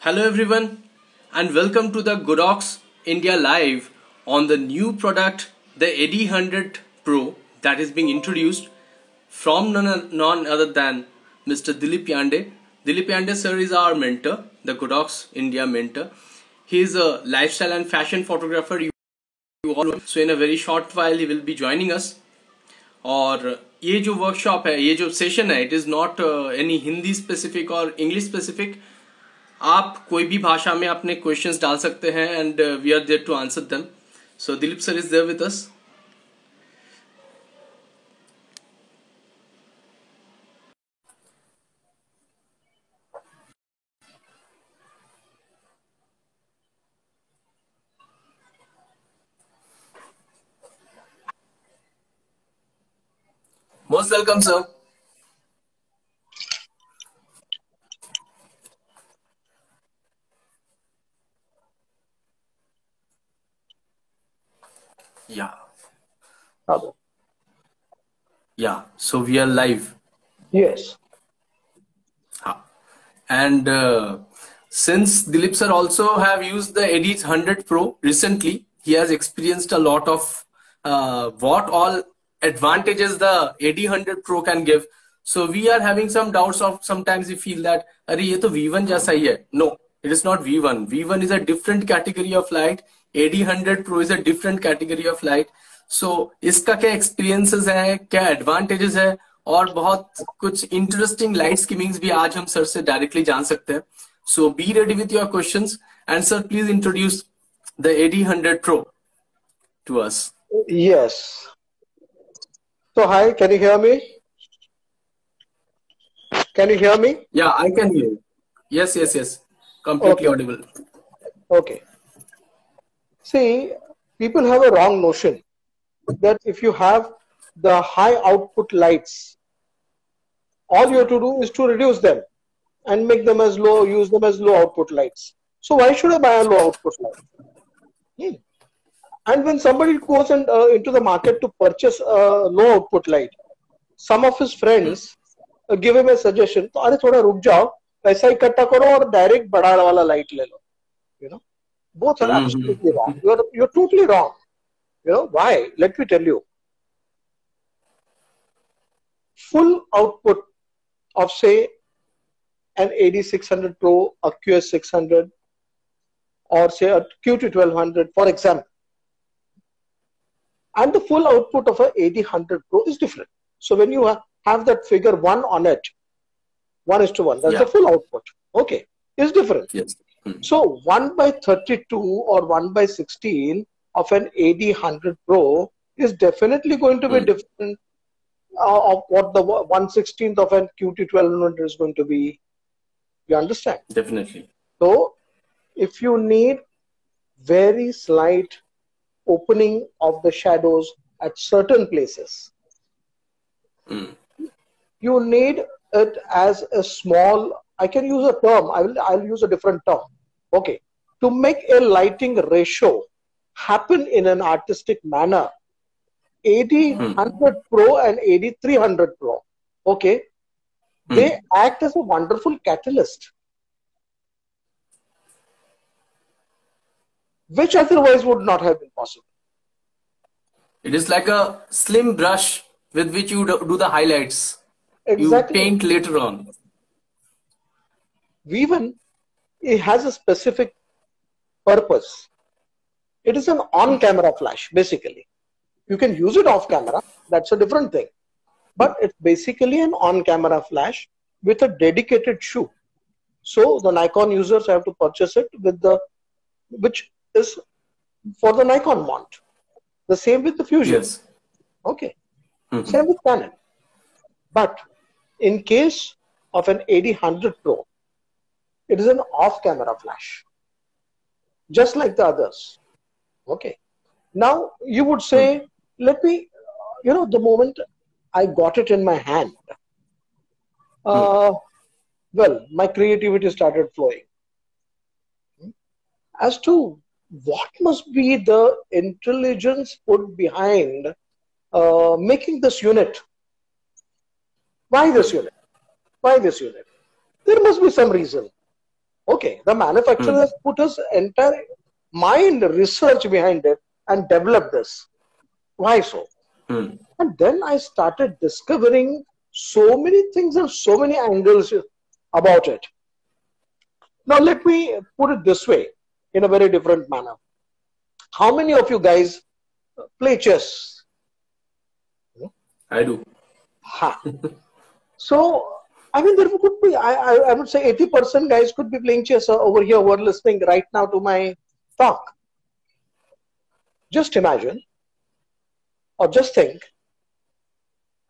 Hello everyone and welcome to the Godox India Live on the new product the AD100 Pro that is being introduced from none other than Mr. Dilip Yande. Dilip Yande sir is our mentor, the Godox India mentor. He is a lifestyle and fashion photographer, you all know. So in a very short while he will be joining us. और ये जो workshop है, ये जो session है, it is not any Hindi specific और English specific. आप कोई भी भाषा में अपने क्वेश्चंस डाल सकते हैं and we are there to answer them. So Dilip sir is there with us. Most welcome, sir. Yeah. Hello. Yeah. So we are live. Yes. And since Dilip sir also have used the AD100 Pro recently, he has experienced a lot of what all advantages the AD100 Pro can give. So we are having some doubts of sometimes we feel that अरे ये तो V1 जैसा ही है. No, it is not V1. V1 is a different category of light. AD100 Pro is a different category of light. So इसका क्या experiences है, क्या advantages है और बहुत कुछ इंटरेस्टिंग लाइट स्कीमिंग्स भी आज हम सर से डायरेक्टली जान सकते हैं. So be ready with your questions and sir please introduce the AD100 Pro to us. Yes. So hi, can you hear me? Can you hear me? Yeah, I can hear you. Yes. Completely audible. Okay. See, people have a wrong notion that if you have the high output lights, all you have to do is to reduce them and make them as low, use them as low output lights. So why should I buy a low output light? And when somebody goes into the market to purchase a low output light, some of his friends give him a suggestion, तो अरे थोड़ा रुक जाओ, पैसा इकट्ठा करो और direct बड़ा वाला लाइट ले लो. You know, both are absolutely wrong. You're totally wrong. You know why? Let me tell you. Full output of say an AD600 Pro, a QS600, or say a QT1200, for example, and the full output of a AD100 Pro is different. So when you have that figure 1 on it, 1:1, that's the full output. Okay, is different. Yes. So 1/32 or 1/16 of an AD100 Pro is definitely going to be different of what the 1/16th of an QT1200 is going to be. You understand? Definitely. So if you need very slight opening of the shadows at certain places, you need it as a small, I can use a term, I'll use a different term. Okay, to make a lighting ratio happen in an artistic manner, AD100 Pro and AD300 Pro, okay, they act as a wonderful catalyst, which otherwise would not have been possible. It is like a slim brush with which you do the highlights. Exactly. You paint later on. V1, it has a specific purpose. It is an on-camera flash, basically. You can use it off-camera, that's a different thing. But it's basically an on-camera flash with a dedicated shoe. So the Nikon users have to purchase it with which is for the Nikon mount. The same with the Fusion. Yes. Okay. Same with Canon. But in case of an AD100 Pro, it is an off-camera flash, just like the others. Okay. Now you would say, let me, you know, the moment I got it in my hand, well, my creativity started flowing. As to what must be the intelligence put behind making this unit. Why this unit? Why this unit? There must be some reason. Okay, the manufacturer has put his entire mind, research behind it and developed this. Why so? And then I started discovering so many things and so many angles about it. Now, let me put it this way in a very different manner. How many of you guys play chess? I do. Ha. So, I mean, there could be, I would say 80% guys could be playing chess over here who are listening right now to my talk. Just imagine, or just think,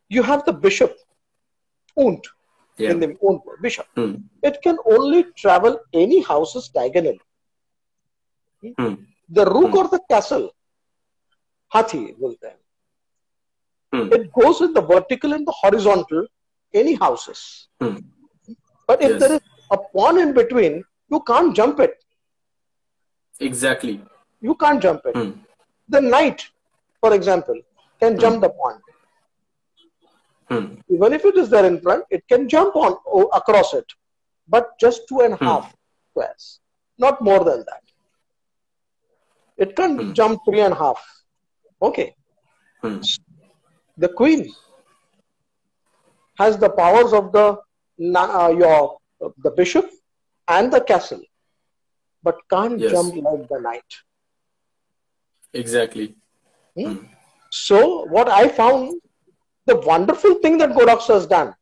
you have the bishop, und, in the und, bishop. It can only travel any houses diagonally. The rook or the castle, hathi, it goes in the vertical and the horizontal, any houses. But if there is a pawn in between, you can't jump it. Exactly. You can't jump it. The knight, for example, can jump the pawn. Even if it is there in front, it can jump on across it, but just 2.5 squares, not more than that. It can jump 3.5. Okay. The queen has the powers of the bishop and the castle, but can't jump like the knight. Exactly. So what I found, the wonderful thing that Godox has done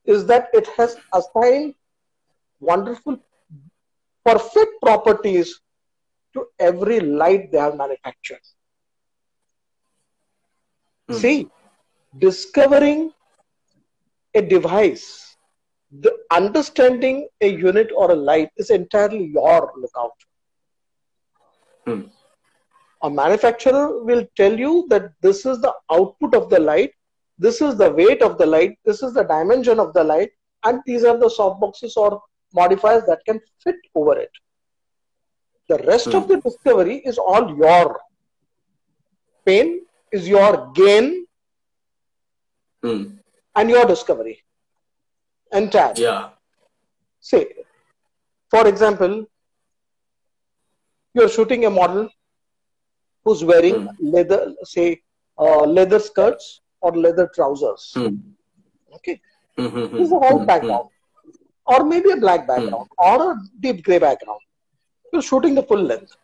is that it has assigned wonderful, perfect properties to every light they have manufactured. See, discovering a device, the understanding a unit or a light is entirely your lookout. A manufacturer will tell you that this is the output of the light, this is the weight of the light, this is the dimension of the light, and these are the softboxes or modifiers that can fit over it. The rest of the discovery is all your pain, is your gain, and your discovery. Entire. Yeah. Say, for example, you're shooting a model who's wearing leather, say, leather skirts or leather trousers. Okay. This is a white background, or maybe a black background, or a deep gray background. You're shooting the full length.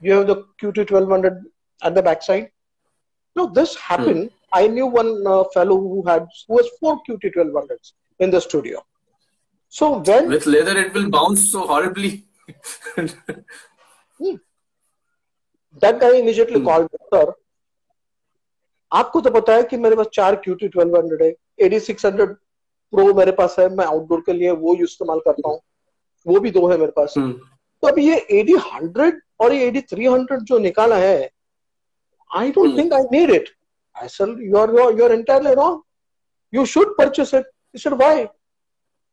You have the QT1200 at the backside. Now, this happened. I knew one fellow who was 4 QT1200s in the studio. So when with leather, it will bounce so horribly. That guy immediately called me, sir. आपको तो पता है कि मेरे पास 4 QT1200 है, AD600 Pro मेरे पास है, मैं आउटडोर के लिए वो इस्तेमाल करता हूँ, वो भी 2 है मेरे पास. तो अब ये AD100 और ये AD300 जो निकाला है, I don't think I need it. I said, you're entirely wrong. You should purchase it. He said, why?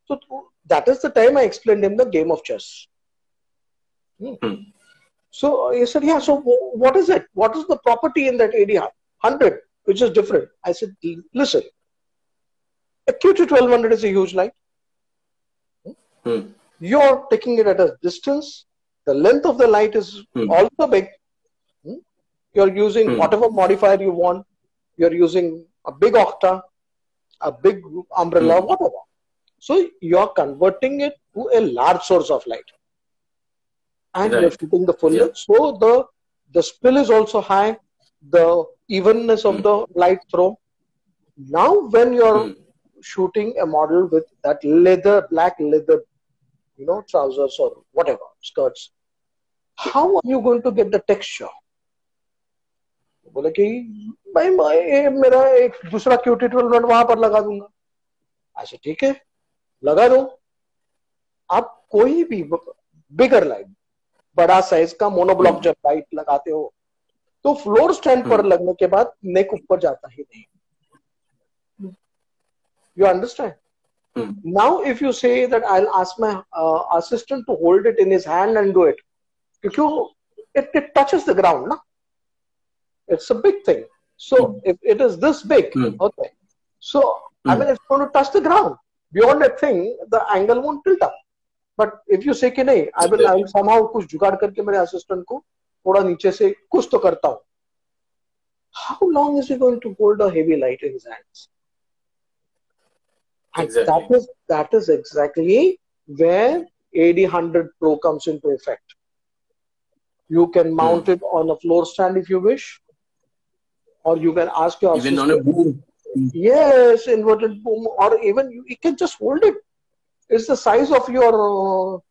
So that is the time I explained him the game of chess. So he said, yeah, so what is it? What is the property in that AD100, which is different? I said, listen, a QT1200 is a huge light. You're taking it at a distance. The length of the light is also big. You're using whatever modifier you want. You're using a big octa, a big umbrella, whatever. So you're converting it to a large source of light. And you're shooting the full length. So the spill is also high. The evenness of the light throw. Now when you're shooting a model with that leather, black leather, trousers or whatever, skirts, how are you going to get the texture? बोले कि भाई मेरा एक दूसरा QT1200 वहां पर लगा दूंगा. ऐसे ठीक है, लगा दो. आप कोई भी बिगर लाइट, बड़ा साइज का मोनोब्लॉक जब लाइट लगाते हो तो फ्लोर स्टैंड पर लगने के बाद नेक ऊपर जाता ही नहीं. You understand? Now if you say that I'll ask my assistant to hold it in his hand and do it, because it touches the ground, na? It's a big thing. So if it is this big, okay. So I mean, it's going to touch the ground. Beyond that thing, the angle won't tilt up. But if you say कि नहीं, I will somehow कुछ जुगाड़ करके मेरे assistant को थोड़ा नीचे से कुछ तो करता हूँ. How long is he going to hold a heavy light in his hands? And Exactly. that is exactly where AD100Pro comes into effect. You can mount it on a floor stand if you wish, or you can ask your Even assistant. on a boom. Yes, inverted boom, or even you can just hold it. It's the size of your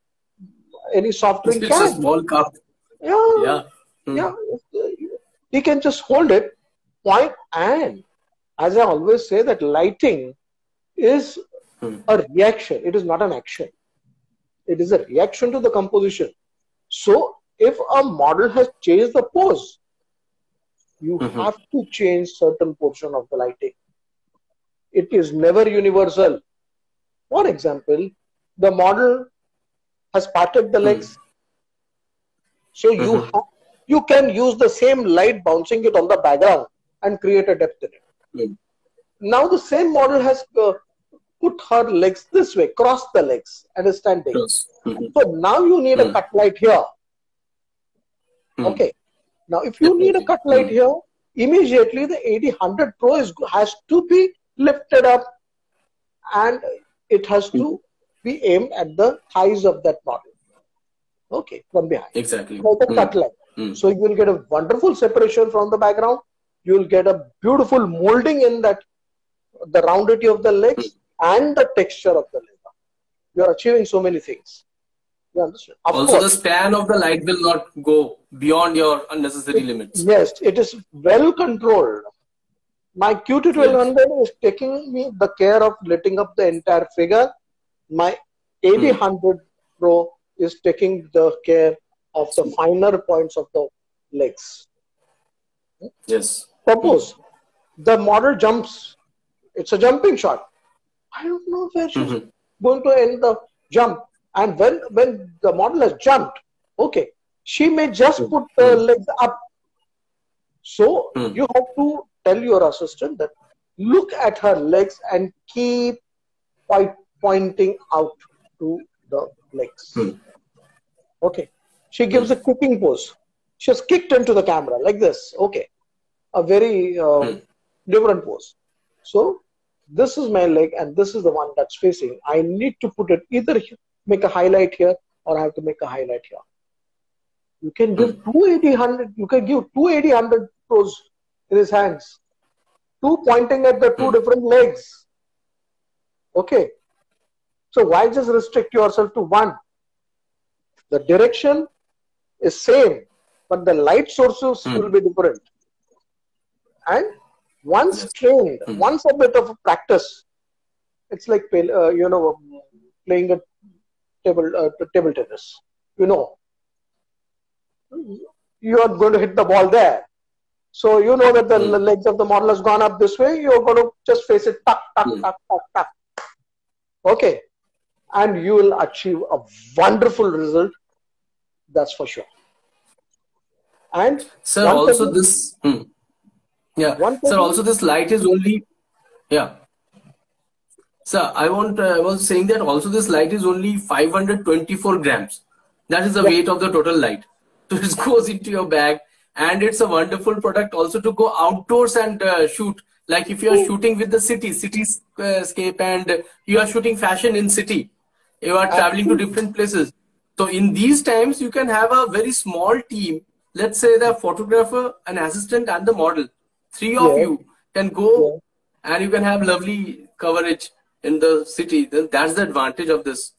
any soft drink It's a can. small cup. Yeah, Yeah. yeah. You can just hold it, point, and as I always say, that lighting is a reaction. It is not an action. It is a reaction to the composition. So if a model has changed the pose, you have to change certain portion of the lighting. It is never universal. For example, the model has parted the legs. So you can use the same light bouncing it on the background and create a depth in it. Now the same model has put her legs this way, crossed the legs and is standing. So now you need a cut light here. Okay. Now if you need a cut light here, immediately the AD100Pro has to be lifted up and it has to be aimed at the thighs of that model. Okay, from behind. Exactly. Like a cut light. So you will get a wonderful separation from the background. You will get a beautiful molding in that, the roundity of the legs and the texture of the leg. You are achieving so many things. You understand? Of also, course, the span of the light will not go beyond your unnecessary limits. Yes, it is well controlled. My QT1200 is taking me the care of letting up the entire figure. My AD100Pro is taking the care of the finer points of the legs. Yes. Suppose the model jumps. It's a jumping shot. I don't know where she's going to end the jump. And when the model has jumped, okay, she may just put the legs up. So you have to tell your assistant that look at her legs and keep pointing out to the legs. Okay. She gives a kicking pose. She has kicked into the camera like this. Okay. A very different pose. So this is my leg and this is the one that's facing. I need to put it either make a highlight here or I have to make a highlight here. You can give two AD100. You can give two AD100Pros in his hands. Two pointing at the two different legs. Okay. So why just restrict yourself to one? The direction is same, but the light sources will be different. And once trained, once a bit of practice, it's like playing a table tennis. You know, you are going to hit the ball there. So you know that the legs of the model has gone up this way. You're going to just face it, tuck, tuck, tuck, tuck, tuck. Okay, and you will achieve a wonderful result. That's for sure. And sir, also this. Sir, also this light is only. Sir, I was saying that also this light is only 524 grams. That is the weight of the total light. So it goes into your bag, and it's a wonderful product also to go outdoors and shoot. Like if you are shooting with the cityscape and you are shooting fashion in city, you are traveling to different places. So in these times, you can have a very small team. Let's say the photographer, an assistant, and the model. Three of you can go and you can have lovely coverage in the city. Then that's the advantage of this.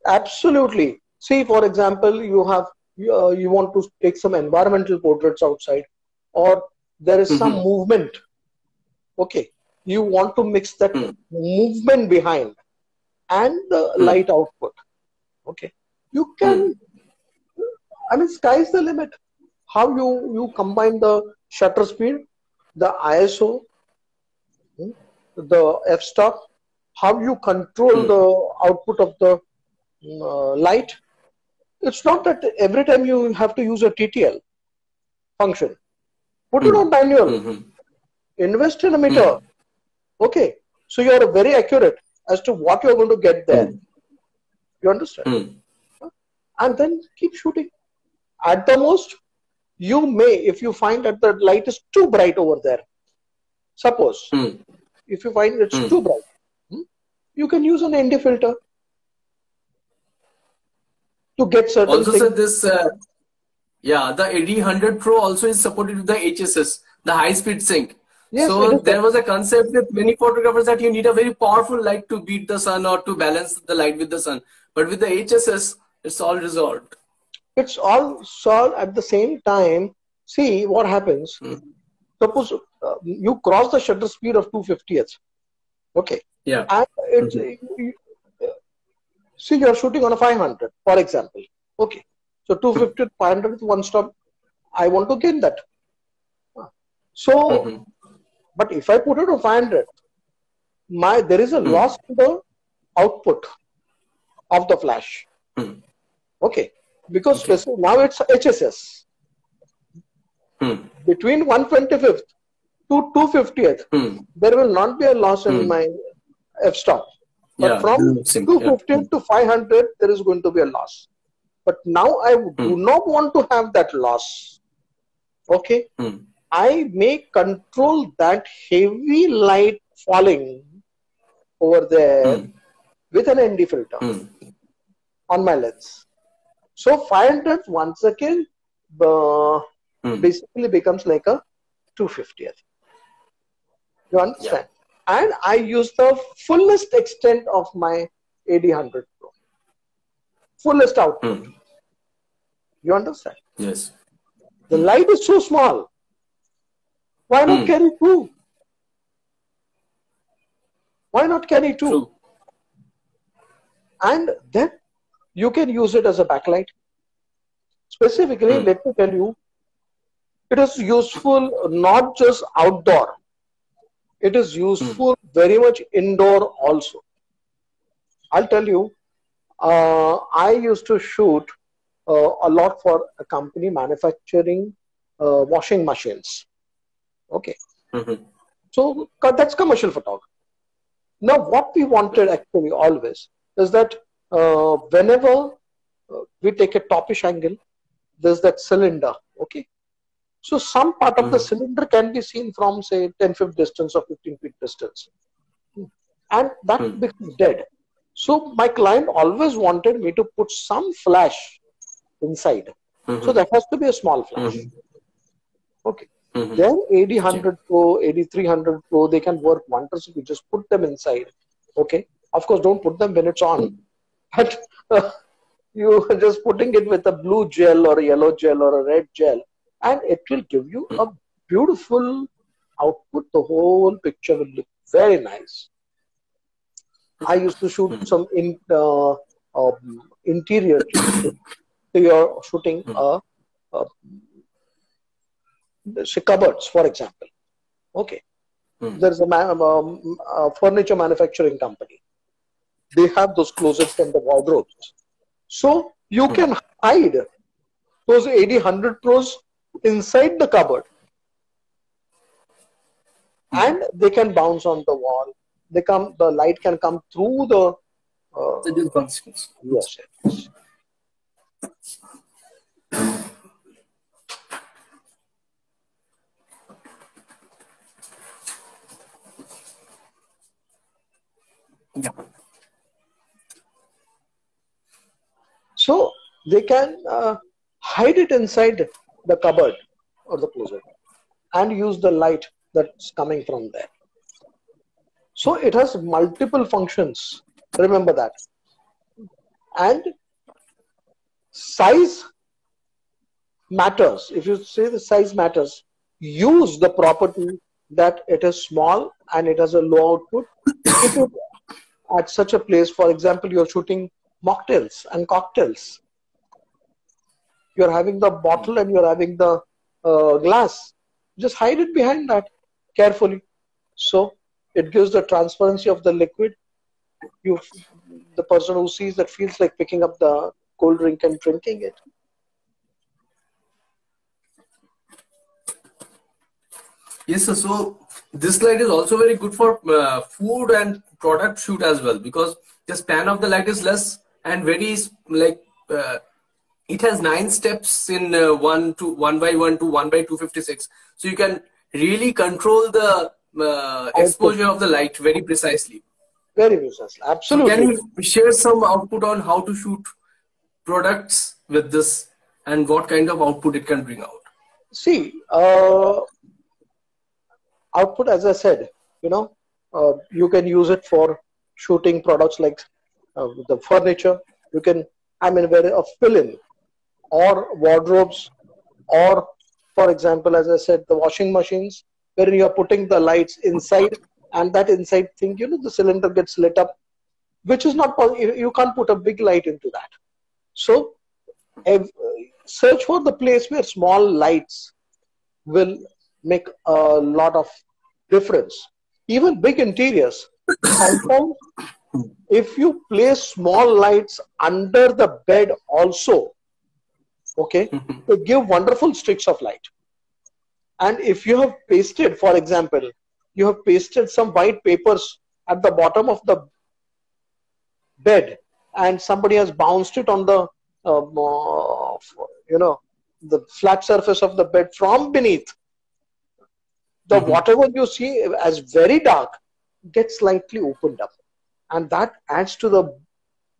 Absolutely. See, for example, you want to take some environmental portraits outside, or there is some movement. Okay, you want to mix that movement behind and the light output. Okay, you can. I mean, sky's the limit. How you combine the shutter speed, the ISO, the f-stop, how you control the output of the light. It's not that every time you have to use a TTL function. Put it on manual. Invest in a meter. Okay. So you are very accurate as to what you are going to get there. You understand? and then keep shooting. At the most, you may, if you find that the light is too bright over there, suppose, if you find it's too bright, you can use an ND filter to get certain also, things. sir, this, yeah, the AD100 Pro also is supported with the HSS, the high-speed sync. Yes, So there was a concept with many photographers that you need a very powerful light to beat the sun or to balance the light with the sun. But with the HSS, it's all resolved. It's all solved at the same time. See what happens. Suppose you cross the shutter speed of 250th. Okay. Yeah. And it's, see, you're shooting on a 500, for example. Okay. So 250, 500, one stop. I want to gain that. So, but if I put it on 500, there is a loss in the output of the flash. Okay. Because now it's HSS. Between 125th to 250th, there will not be a loss in my f-stop. But from 250 to 500, there is going to be a loss. But now I do not want to have that loss. Okay. I may control that heavy light falling over there with an ND filter on my lens. So 500 once again basically becomes like a 250th. You understand? Yeah. And I use the fullest extent of my AD100 Pro. Fullest output. You understand? Yes. The light is so small. Why not carry two? Why not carry two? True. And then you can use it as a backlight. Specifically, let me tell you, it is useful not just outdoor. It is useful very much indoor also. I'll tell you, I used to shoot a lot for a company manufacturing washing machines. Okay. So that's commercial photography. Now, what we wanted actually always is that whenever we take a topish angle, there's that cylinder. Okay. So some part of the cylinder can be seen from, say, 10 feet distance or 15 feet distance. And that becomes dead. So my client always wanted me to put some flash inside. So that has to be a small flash. Okay. Then AD100 Pro, AD300 Pro, they can work wonders if you just put them inside. Okay. Of course, don't put them when it's on. But you are just putting it with a blue gel or a yellow gel or a red gel, and it will give you a beautiful output. The whole picture will look very nice. I used to shoot some interior. So you're shooting say cupboards, for example. Okay. There's a furniture manufacturing company. They have those closets and the wardrobes. So you can hide those AD100 Pros inside the cupboard. And they can bounce on the wall. The light can come through the yes. Yeah. So they can hide it inside the cupboard or the closet and use the light that's coming from there. So it has multiple functions. Remember that. And size matters. If you say the size matters, use the property that it is small and it has a low output. If it, at such a place, for example, you're shooting mocktails and cocktails. You're having the bottle and you're having the glass. Just hide it behind that carefully. So it gives the transparency of the liquid. The person who sees that feels like picking up the cold drink and drinking it. Yes, sir. So this light is also very good for food and product shoot as well, because the span of the light is less and very it has 9 steps in 1 by 1 to 1 by 256. So you can really control the Output. exposure of the light very precisely. Very precisely. So can Absolutely. you share some output on how to shoot products with this and what kind of output it can bring out? See, output, as I said, you can use it for shooting products like the furniture. You can, where a fill-in or wardrobes, or for example, as I said, the washing machines, where you are putting the lights inside, and that inside thing, the cylinder gets lit up, which is not possible. You can't put a big light into that. So search for the place where small lights will make a lot of difference. Even big interiors, sometimes if you place small lights under the bed also, okay, they give wonderful streaks of light. And if you have pasted, for example, you have pasted some white papers at the bottom of the bed, and somebody has bounced it on the the flat surface of the bed from beneath, the whatever you see as very dark gets slightly opened up, and that adds to the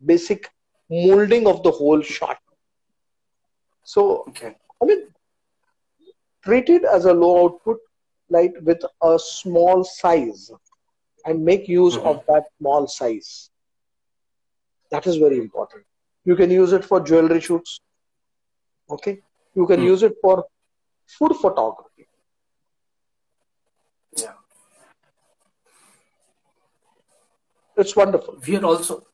basic molding of the whole shot. So Okay. treat it as a low output light with a small size and make use of that small size. That is very important. You can use it for jewelry shoots. Okay. You can use it for food photography. Yeah. It's wonderful. We are also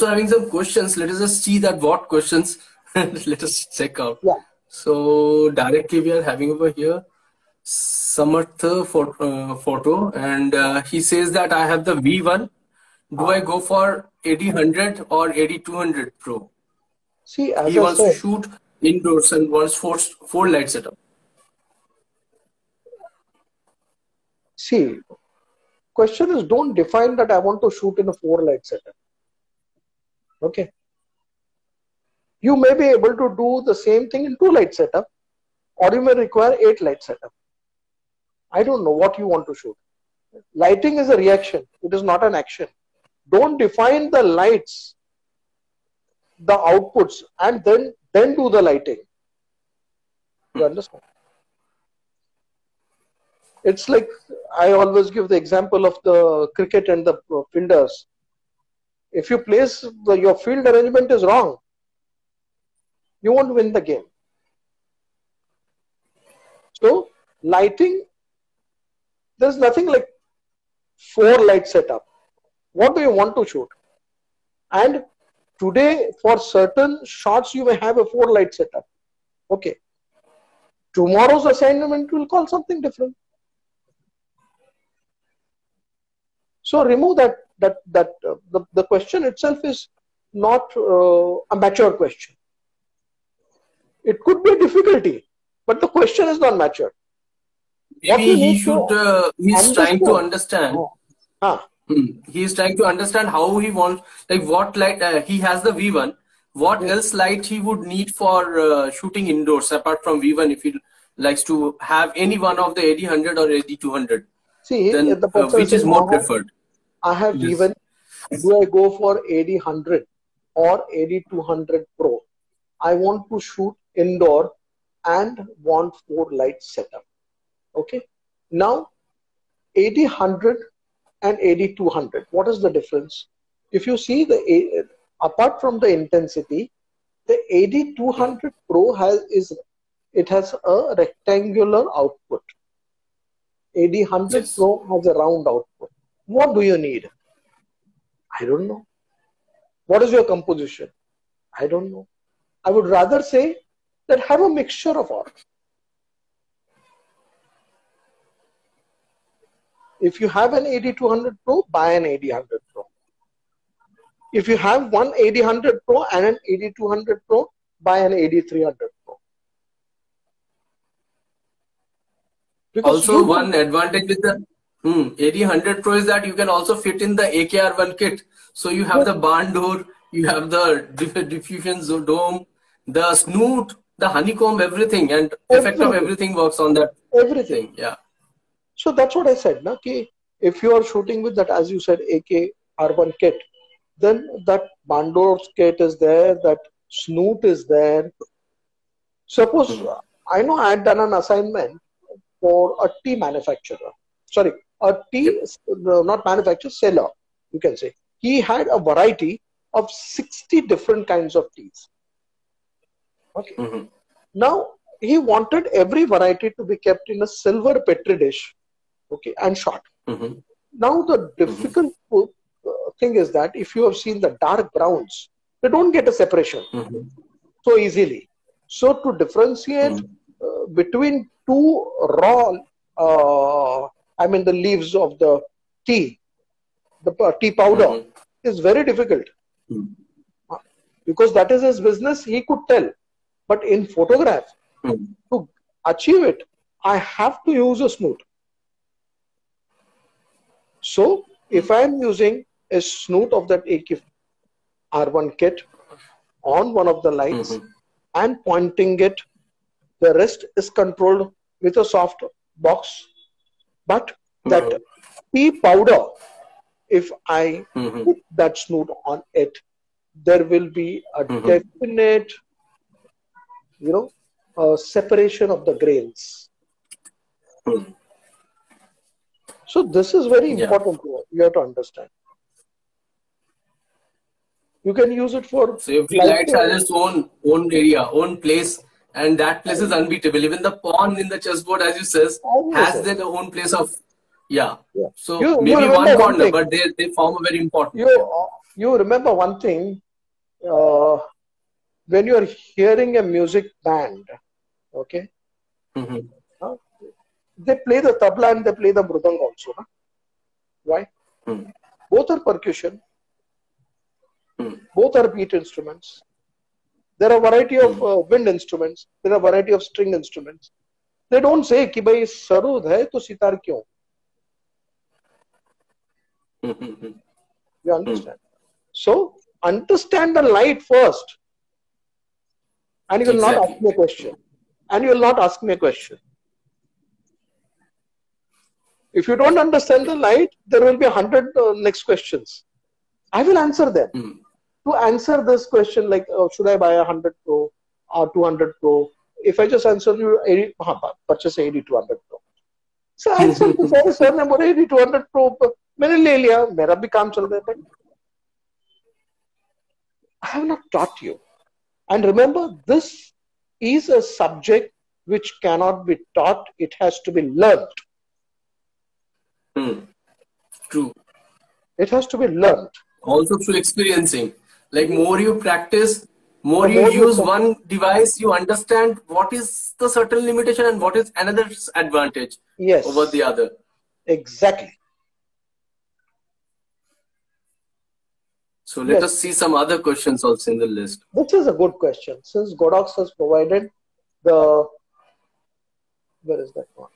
having some questions. Let us just see that what questions. Let us check out. Yeah. So directly we are having over here Samarth photo, and he says that I have the V1. Do I go for AD100 or AD200 Pro? See, as He I wants to said, shoot indoors and wants four light setup. see, question is, don't define that I want to shoot in a 4 light setup. Okay. You may be able to do the same thing in 2 light setup, or you may require 8 light setup. I don't know what you want to shoot. Lighting is a reaction. It is not an action. Don't define the lights, the outputs, and then do the lighting. You understand? It's like I always give the example of the cricket and the fielders. If you place your field arrangement is wrong, you won't win the game. So lighting, there's nothing like 4 light setup. What do you want to shoot? And today, for certain shots, you may have a 4 light setup. Okay. Tomorrow's assignment will call something different. So remove that. The question itself is not a mature question. It could be a difficulty, but the question is not mature. Maybe he should. He's trying to understand. He is trying to understand how he wants, like what light he has the V1. What else light he would need for shooting indoors apart from V1 if he likes to have any one of the AD100 or AD200. See, then which is more preferred? I have V1. Do I go for AD100 or AD200 Pro? I want to shoot indoor and want 4 light setup. Okay. Now, AD100 and AD200. What is the difference? If you see apart from the intensity, the AD200 Pro has a rectangular output. AD100 Pro has a round output. What do you need? I don't know. What is your composition? I don't know. I would rather say that have a mixture of all. If you have an AD200 Pro, buy an AD100 Pro. If you have one AD100 Pro and an AD200 Pro, buy an AD300 Pro. Because also, one advantage with the AD100 Pro is that you can also fit in the AKR1 kit. So you have the barn door You have the diffusion dome, the snoot, the honeycomb, everything, and effect of Everything, everything works on that everything. thing. Yeah. So that's what I said, na, ki if you are shooting with that, as you said, AK R1 kit, then that Bandor's kit is there, that snoot is there. Suppose I know I had done an assignment for a tea manufacturer. Sorry, a Yep. tea, not manufacturer, seller, you can say. He had a variety of 60 different kinds of teas. Okay. Mm-hmm. Now, he wanted every variety to be kept in a silver petri dish, okay, and shot. Mm-hmm. Now, the Mm-hmm. difficult thing is that if you have seen the dark browns, they don't get a separation Mm-hmm. so easily. So, to differentiate between two raw, I mean, the leaves of the tea, the tea powder, Mm-hmm. is very difficult because that is his business. He could tell, but in photograph, Mm-hmm. to achieve it, I have to use a snoot. So if I am using a snoot of that AK R1 kit on one of the lights Mm-hmm. and pointing it, the rest is controlled with a soft box. But that tea powder, if I Mm-hmm. put that snoot on it, there will be a Mm-hmm. definite, separation of the grains. Mm-hmm. So this is very Yeah. important. You have to understand. You can use it for So every like light has its own area, own place, and that place is unbeatable. Even the pawn in the chessboard, as you says, has obviously. their own place of, yeah. Yeah. So You maybe remember one one corner, thing. but they form a very important. You you remember one thing. Uh, when you are hearing a music band, okay, Mm-hmm. huh, they play the tabla and they play the mridang also. Huh? Why? Both are percussion. Mm-hmm. Both are beat instruments. There are a variety of wind instruments. There are a variety of string instruments. They don't say कि भाई सरोद है तो सितार क्यों? Mm-hmm. You understand? So understand the light first, and you will not ask Exactly. me a question. And you will not ask me a question. If you don't understand the light, there will be 100 next questions. I will answer them. Mm-hmm. To answer this question, like should I buy a 100 Pro or 200 Pro? If I just answer you, 80, purchase 8200 Pro. So answer before sir ने बोले 8200 Pro मैंने ले लिया मेरा भी काम चल रहा है but I have not taught you. And remember, this is a subject which cannot be taught. It has to be learned. True. It has to be learned. Also through experiencing. Like more you practice, more The you more you use practice. one device, you understand what is the certain limitation and what is another advantage over Yes, the other. exactly. So let Yes, us see some other questions also in the list. this is a good question. Since Godox has provided the, where is that one?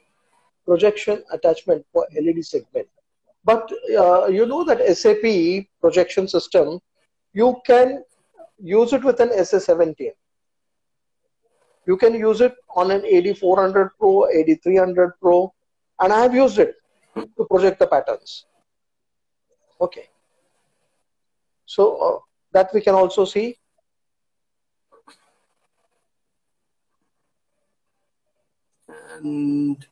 Projection attachment for LED segment. But you know that SAP projection system, you can use it with an SA17. You can use it on an AD400 Pro, AD300 Pro, and I have used it to project the patterns. Okay. So that we can also see. And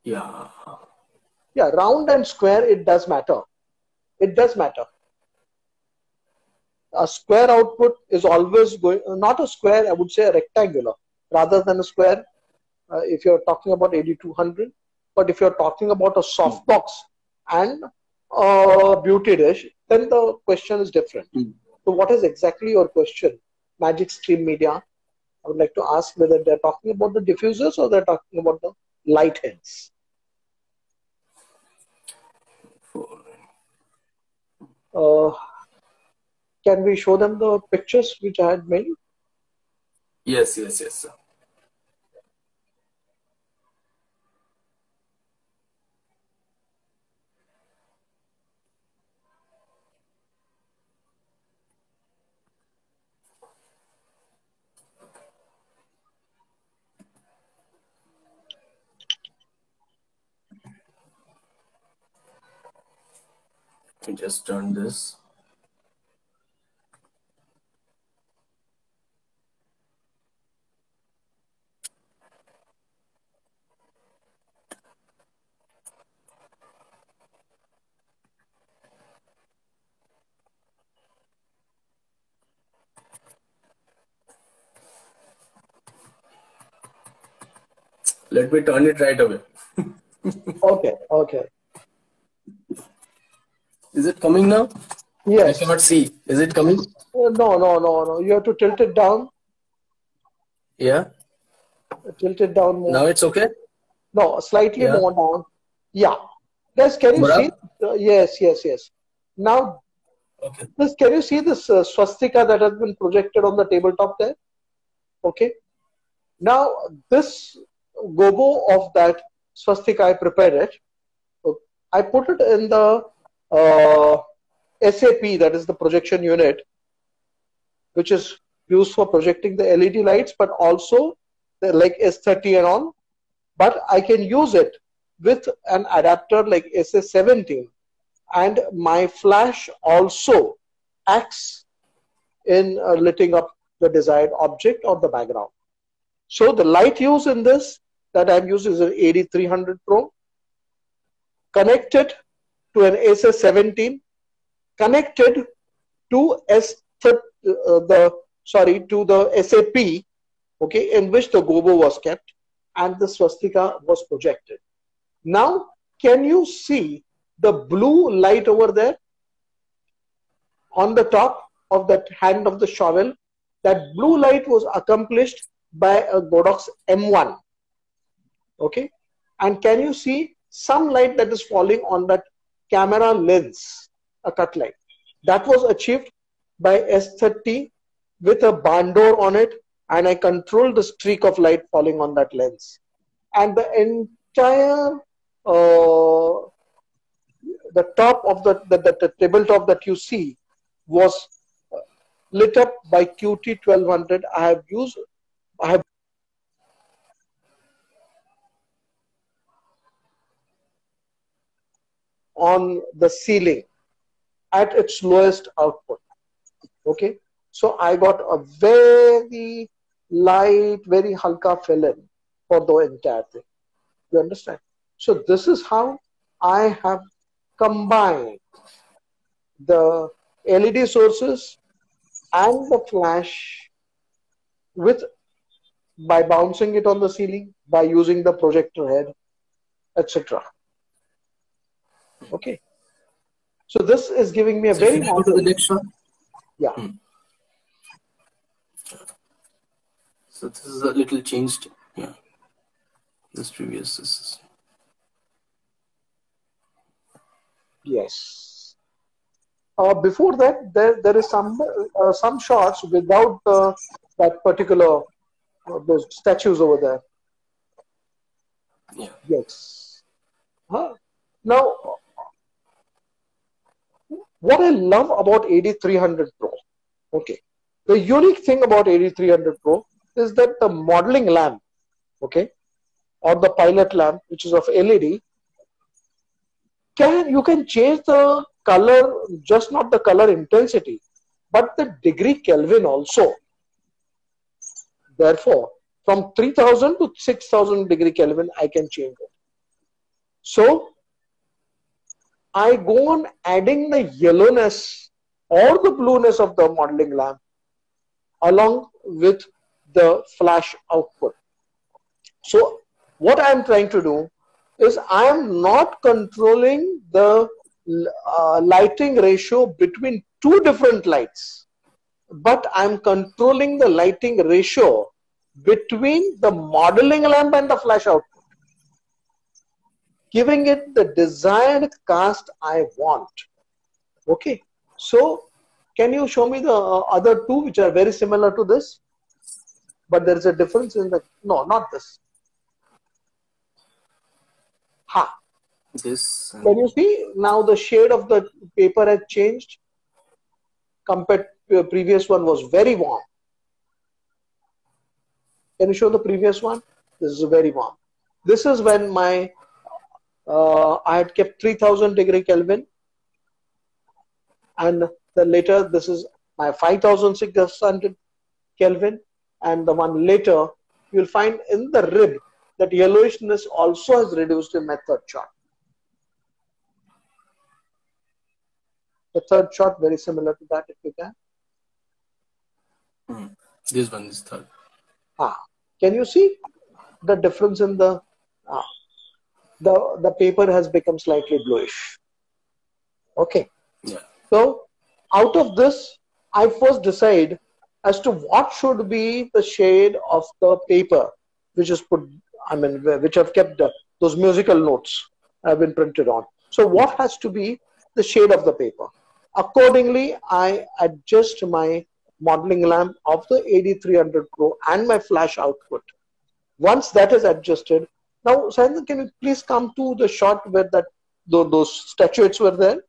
yeah. Yeah, round and square, it does matter. It does matter. A square output is always going, not a square, I would say a rectangular, rather than a square if you're talking about 8200. But if you're talking about a softbox and a beauty dish, then the question is different. So what is exactly your question? Magic Stream Media, I would like to ask whether they're talking about the diffusers or they're talking about the light heads. Can we show them the pictures which I had made? Yes, yes, yes, sir. Let me just turn this. Let me turn it right away. Okay, okay. Is it coming now? Yes. I cannot see. Is it coming? No. You have to tilt it down. Yeah. Tilt it down more. Now it's okay? No, slightly Yeah. more down. Yeah. Guys, can you More see? up? Yes. Now, Okay. can you see this swastika that has been projected on the tabletop there? Okay. Now, this gobo of that swastika, I prepared it. I put it in the SAP, that is the projection unit, which is used for projecting the LED lights, but also the, like S30 and all. But I can use it with an adapter like SS17, and my flash also acts in lighting up the desired object or the background. So the light used in this that I'm using is an AD300Pro, connected to an SS17, connected to to the SAP, okay, in which the gobo was kept and the swastika was projected. Now, can you see the blue light over there on the top of that hand of the shovel? That blue light was accomplished by a Godox M1. Okay, and can you see some light that is falling on that camera lens, a cut light? That was achieved by S30 with a barn door on it, and I control the streak of light falling on that lens. And the entire the top of the tabletop that you see was lit up by QT1200. I have on the ceiling at its lowest output. Okay, so I got a very light, very halka fill-in for the entire thing. You understand? So this is how I have combined the LED sources and the flash with by bouncing it on the ceiling, by using the projector head, etc. Okay, so this is giving me a So if very you go to natural. the next one. Yeah. So this is a little changed. Yeah. This previous is. Yes. Before that, there is some shots without that particular those statues over there. Yeah. Yes. Huh? Now, what I love about AD300 Pro, okay, the unique thing about AD300 Pro is that the modeling lamp, okay, or the pilot lamp, which is of LED, you can change the color, just not the color intensity, but the degree Kelvin also. Therefore, from 3000 to 6000 degree Kelvin, I can change it. So, I go on adding the yellowness or the blueness of the modeling lamp along with the flash output. So, what I am trying to do is I am not controlling the lighting ratio between two different lights, but I am controlling the lighting ratio between the modeling lamp and the flash output, giving it the desired cast I want. Okay, so can you show me the other two which are very similar to this, but there is a difference in the, no, not this. Ha. This. Can you see now the shade of the paper has changed compared to the previous one was very warm. Can you show the previous one? This is very warm. This is when my I had kept 3000 degree Kelvin, and the later this is my 5600 Kelvin, and the one later you'll find in the rib that yellowishness also has reduced in my third chart. The third chart very similar to that if you can. This one is third. Can you see the difference in the paper has become slightly bluish. Okay. Yeah. So out of this, I first decide as to what should be the shade of the paper which is put, which I've kept those musical notes have been printed on. So what has to be the shade of the paper? Accordingly, I adjust my modeling lamp of the AD300Pro and my flash output. Once that is adjusted, now Simon, can you please come to the shot where that those statuettes were there?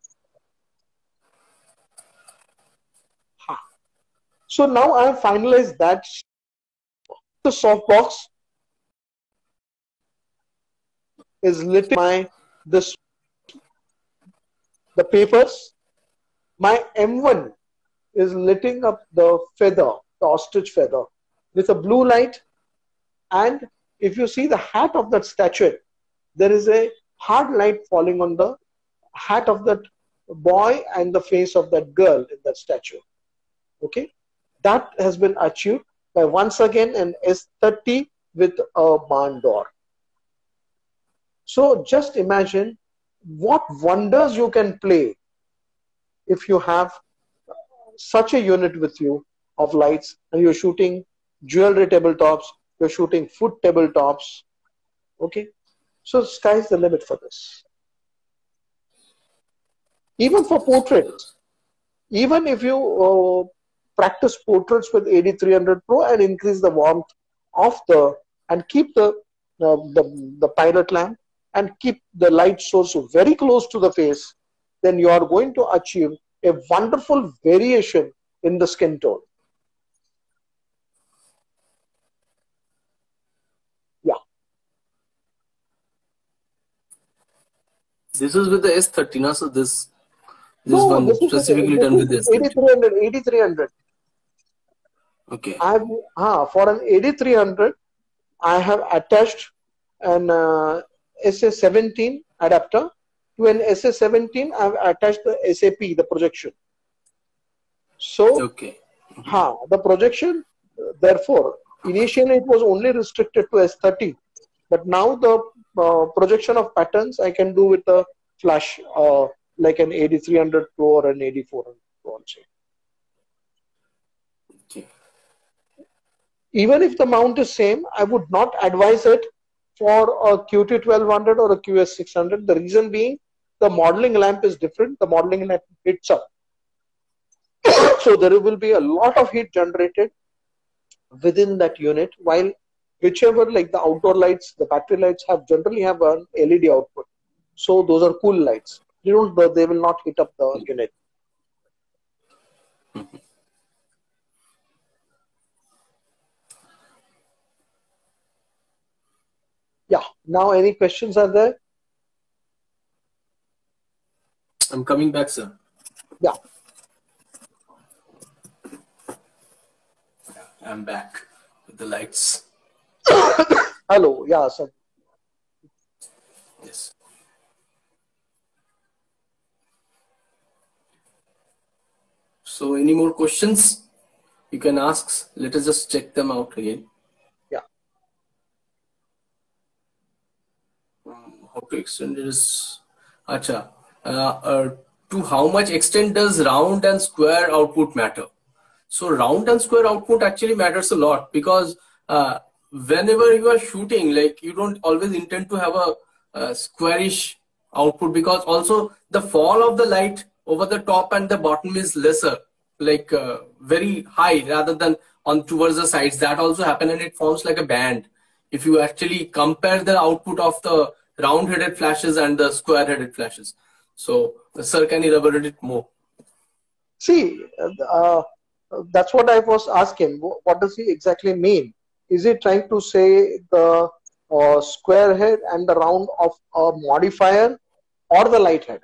So now I have finalized that. The softbox is lit by the papers. My M1 is lighting up the feather, the ostrich feather, with a blue light. And if you see the hat of that statuette, there is a hard light falling on the hat of that boy and the face of that girl in that statue. Okay, that has been achieved by once again an S30 with a barn door. So just imagine what wonders you can play if you have such a unit with you of lights and you're shooting jewelry tabletops, you're shooting food tabletops. Okay, so sky's the limit for this. Even for portraits, even if you practice portraits with AD300Pro and increase the warmth of and keep the pilot lamp and keep the light source very close to the face, then you are going to achieve a wonderful variation in the skin tone. Yeah. This is with the S30, no? So this no, one this specifically done with this. AD300. Okay. For an AD300, I have attached an SA17 adapter. To an SA17, I have attached the SAP, the projection. So, okay. The projection, therefore, initially it was only restricted to S30, but now the projection of patterns I can do with a flash, like an AD300Pro or an AD400Pro also. Okay. Even if the mount is same, I would not advise it for a QT1200 or a QS600. The reason being, the modeling lamp is different. The modeling lamp heats up. So there will be a lot of heat generated within that unit, while whichever, like the outdoor lights, the battery lights generally have an LED output. So those are cool lights. They will not heat up the unit. Yeah. Now, any questions are there? I'm coming back, sir. Yeah. I'm back with the lights. Hello. Yeah, sir. Yes. So, any more questions you can ask? Let us just check them out again. Yeah. How to extend this? Acha. To how much extent does round and square output matter? So round and square output actually matters a lot, because whenever you are shooting, like, you don't always intend to have a squarish output, because also the fall of the light over the top and the bottom is lesser, like very high rather than on towards the sides. That also happen, and it forms like a band if you actually compare the output of the round headed flashes and the square headed flashes. So sir, can you elaborate it more? See, that's what I was asking. What does he exactly mean? Is he trying to say the square head and the round of a modifier, or the light head?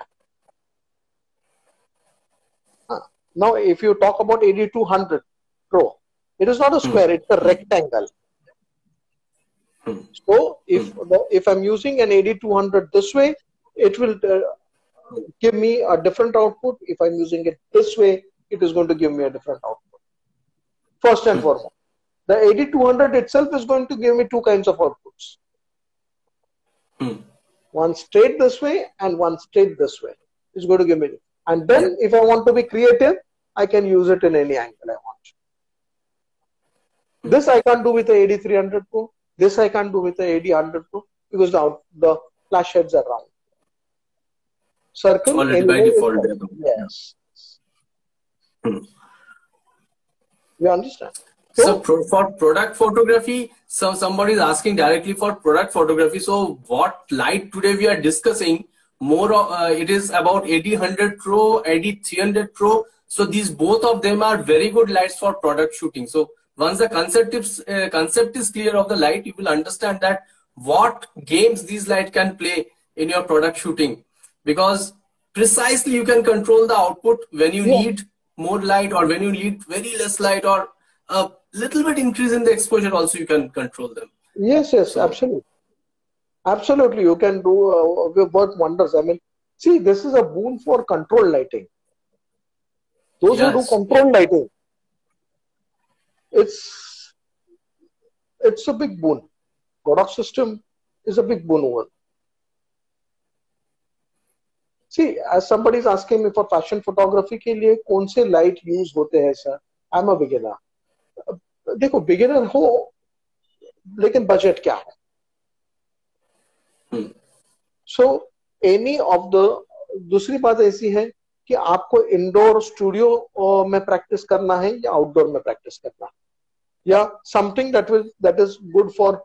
Now, if you talk about AD200 Pro, it is not a square, it's a rectangle. So if I'm using an AD200 this way, it will give me a different output. If I'm using it this way, it is going to give me a different output. First and foremost, the AD200 itself is going to give me two kinds of outputs. One straight this way and one straight this way. It's going to give me. And then if I want to be creative, I can use it in any angle I want. This I can't do with the AD300 Pro. This I can't do with the AD100 Pro because the flash heads are round. Circle already by default. Yes. You understand? So for product photography, somebody is asking directly for product photography. So what light today we are discussing more, it is about AD100 Pro, AD300 Pro. So these both of them are very good lights for product shooting. So once the concept is clear of the light, you will understand that what games these lights can play in your product shooting, because precisely you can control the output when you need more light or when you need very less light, or a little bit increase in the exposure also you can control them. Yes, absolutely. Absolutely, you can do work wonders. I mean, see, this is a boon for control lighting. Those who do control lighting, it's a big boon. Godox system is a big boon over. See, as somebody is asking me for fashion photography के लिए कौन से light use होते हैं sir? I'm a beginner. देखो beginner हो, लेकिन budget क्या है? So any of the, दूसरी बात ऐसी है कि आपको इंडोर स्टूडियो में प्रैक्टिस करना है या आउटडोर में प्रैक्टिस करना है, या something that is good for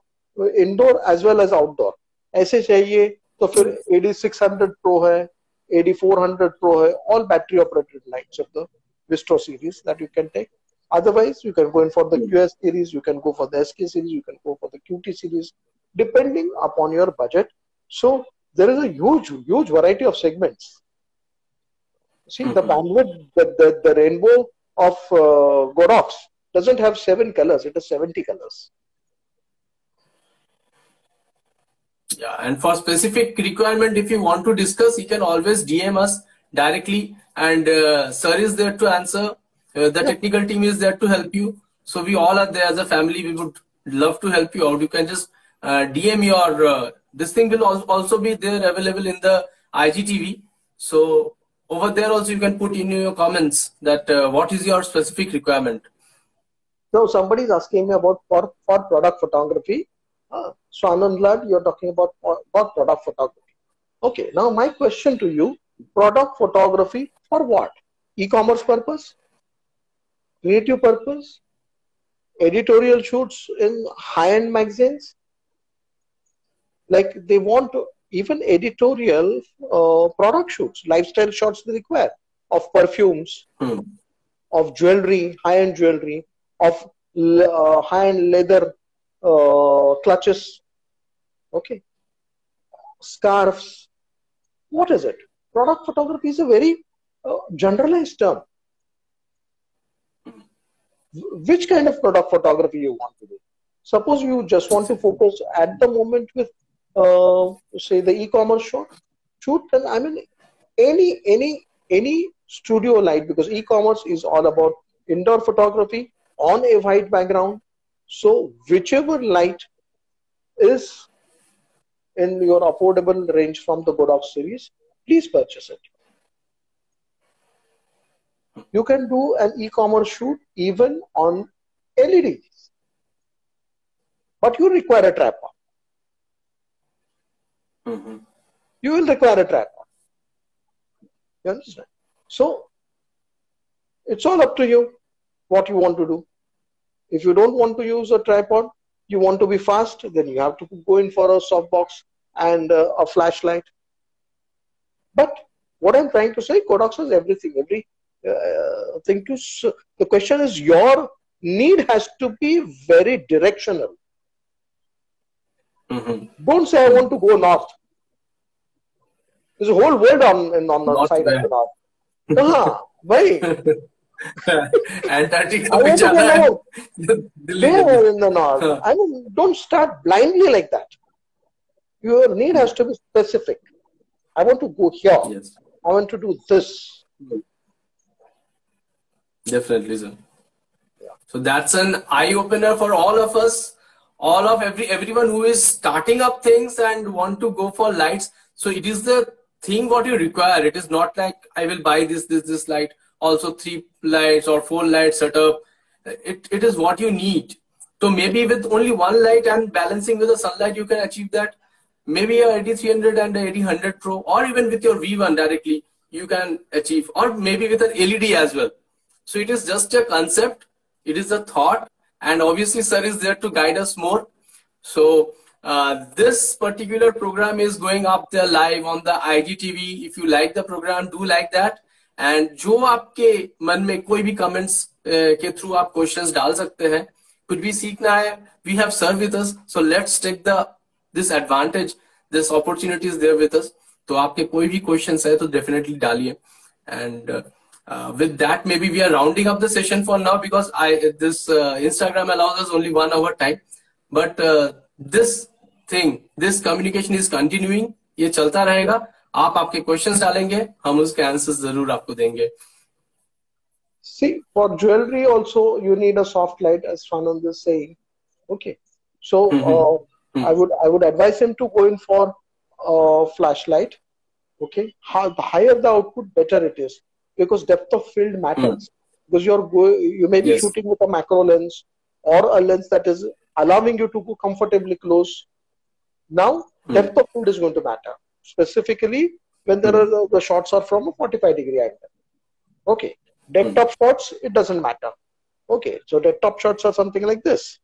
indoor as well as outdoor ऐसे चाहिए तो फिर AD600 Pro है, AD400 Pro है, all battery operated lights of the Vistro series that you can take. Otherwise you can go in for the QS series, you can go for the SK series, you can go for the QT series depending upon your budget. So there is a huge variety of segments. See, the bandwidth, the rainbow of Godox doesn't have 7 colors, it has 70 colors. Yeah, and for specific requirement, if you want to discuss, you can always DM us directly, and sir is there to answer. The technical team is there to help you. So we all are there as a family. We would love to help you out. You can just DM your, this thing will also be there available in the IGTV. So over there also you can put in your comments that what is your specific requirement. So somebody is asking me about for product photography. So Anand Lad, you're talking about product photography. Okay, now my question to you, product photography for what? E-commerce purpose? Creative purpose? Editorial shoots in high-end magazines? Like they want to, even editorial product shoots, lifestyle shots they require of perfumes, of jewelry, high-end jewelry, of high-end leather clutches, okay, scarves. What is it? Product photography is a very generalized term. Which kind of product photography you want to do? Suppose you just want to focus at the moment with say the e-commerce shoot, then I mean any studio light, because e-commerce is all about indoor photography on a white background. So whichever light is in your affordable range from the Godox series, please purchase it. You can do an e-commerce shoot even on LEDs, but you require a tripod. You will require a tripod. You understand? So it's all up to you what you want to do. If you don't want to use a tripod, you want to be fast, then you have to go in for a softbox and a flashlight. But what I'm trying to say, Godox has everything, every thing to. The question is, your need has to be very directional. Don't say I want to go north. There's a whole world on the side of the north. Why? Antarctica I पे want to go जाना है north. Delhi They Delhi are in the north. हाँ I mean, don't start blindly like that. Your need has to be specific. I want to go here. yes I want to do this. definitely sir. Yeah. So that's an eye opener for all of us, all of everyone who is starting up things and want to go for lights. So it is the thing what you require. It is not like I will buy this light, also 3 lights or 4 lights setup. It is what you need. So maybe with only 1 light and balancing with the sunlight, you can achieve that. Maybe a AD300 and a AD100 Pro, or even with your V1 directly, you can achieve, or maybe with an LED as well. So it is just a concept, it is a thought, and obviously sir is there to guide us more. So this particular program is going up there live on the IGTV. If you like the program, do like that. And जो आपके मन में कोई भी comments के through आप questions डाल सकते हैं, कुछ भी सीखना है, we have sir with us. So let's take this advantage, this opportunity is there with us. तो आपके कोई भी questions है तो definitely डालिए. And with that, maybe we are rounding up the session for now because this Instagram allows us only 1 hour time. But this communication is continuing. ये चलता रहेगा. आप आपके questions डालेंगे, हम उसके answers जरूर आपको देंगे. See, for jewelry also, you need a soft light, as Swanand is saying. Okay, so I would advise him to go in for flashlight. Okay, the higher the output, better it is, because depth of field matters. Because you may be shooting with a macro lens or a lens that is allowing you to go comfortably close. Now, depth of field is going to matter, specifically when the shots are from a 45-degree angle. Okay, dead top shots, it doesn't matter. Okay, so dead top shots are something like this,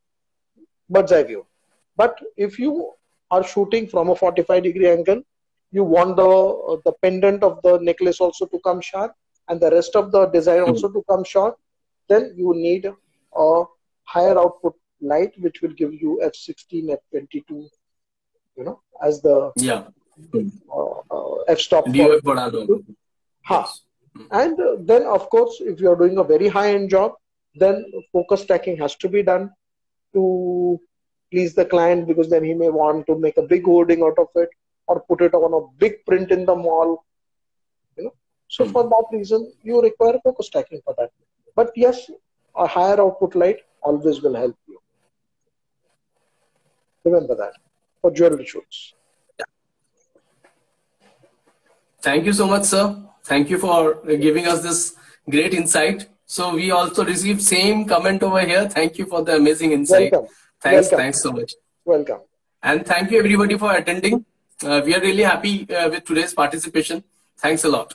bird's eye view. But if you are shooting from a 45-degree angle, you want the pendant of the necklace also to come sharp and the rest of the design also to come short, then you need a higher output light which will give you f16, f22, you know, as the f-stop. And then of course, if you are doing a very high-end job, then focus stacking has to be done to please the client, because then he may want to make a big hoarding out of it or put it on a big print in the mall, you know. So for that reason, you require focus stacking for that. But yes, a higher output light always will help you. Remember that for jewelry shoots. Thank you so much, sir. Thank you for giving us this great insight. So we also received same comment over here. Thank you for the amazing insight. Welcome. Thanks so much. Welcome. And thank you everybody for attending. We are really happy with today's participation. Thanks a lot.